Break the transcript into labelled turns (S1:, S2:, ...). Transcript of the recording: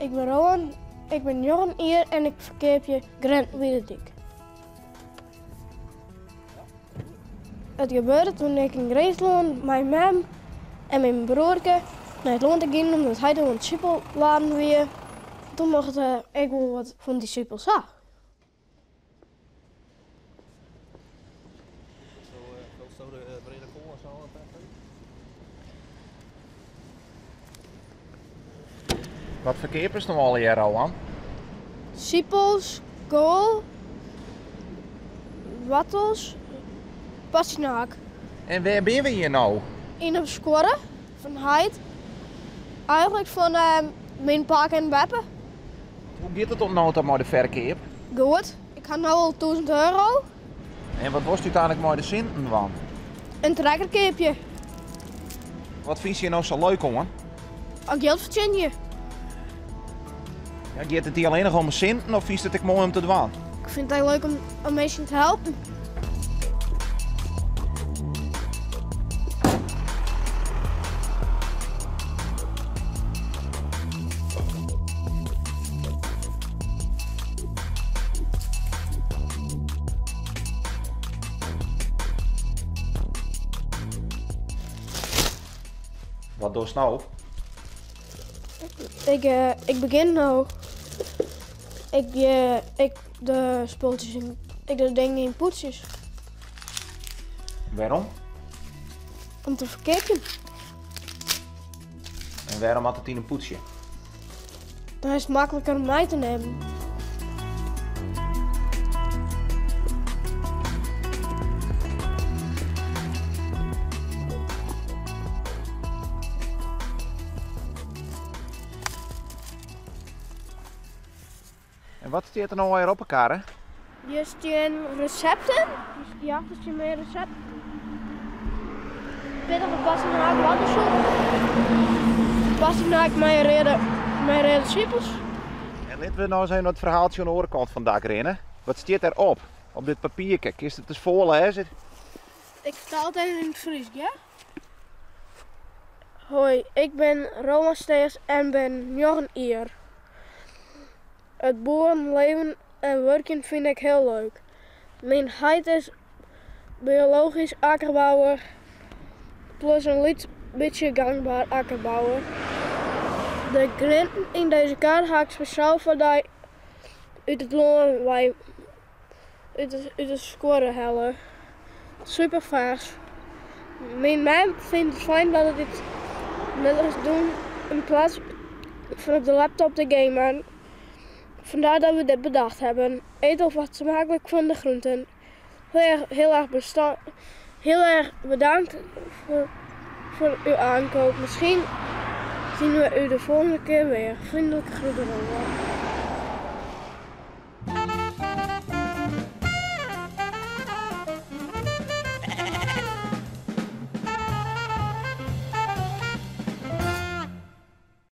S1: Ik ben Rowan, ik ben Jorn hier en ik verkeer je Grent-Wiederdijk. Het gebeurde toen ik in Greesloon, mijn mam en mijn broertje naar het loon te gaan omdat hij door een Schiphol waren weer. Toen mocht ik wel wat van die Schiphol zag.
S2: Wat voor keepers nog al hier al aan?
S1: Schiphels, kool, wattels, pastinaak.
S2: En waar ben we hier nou?
S1: In een score van Heid. Eigenlijk van mijn pak en beppen.
S2: Hoe gaat het op nou met de verkeer?
S1: Goed, ik had nu al €1000.
S2: En wat was u uiteindelijk met de zinten van?
S1: Een trekkerkeepje.
S2: Wat vind je nou zo leuk om?
S1: Een geld verdien je.
S2: Ja, gaat het hier alleen nog om de zinten of is het ook mooi om te doen?
S1: Ik vind het leuk om mensen te helpen.
S2: Wat doe je nou?
S1: Ik begin nou. Ik de spulletjes in. Ik de dingen in poetsjes.
S2: Waarom?
S1: Om te verkeken.
S2: En waarom had het in een poetsje?
S1: Dan is het makkelijker om mee te nemen.
S2: En wat staat er nou weer op elkaar, hè?
S1: Hier staan recepten. Ja, er staan meer recepten. Pittige pastinaak, wattensoep. Pastinaak, mijn reden Schiphels.
S2: En laten we nou eens even het verhaaltje aan de overkant van het dak rennen. Wat staat erop? Op dit papiertje. Is het dus voorlezen?
S1: Ik vertaal het even in het Fries, ja? Hoi, ik ben Roman Steers en ben Jorn hier. Het boerenleven en werken vind ik heel leuk. Mijn heid is biologisch akkerbouwer plus een beetje gangbaar akkerbouwer. De grinten in deze kaart ga ik speciaal voor die uit het loon uit de score halen. Super vers. Mijn man vindt het fijn dat ik dit net als doen in plaats van op de laptop te gamen. Vandaar dat we dit bedacht hebben. Eet of wat smakelijk van de groenten. Heel erg bedankt voor uw aankoop. Misschien zien we u de volgende keer weer. Vriendelijke groeten.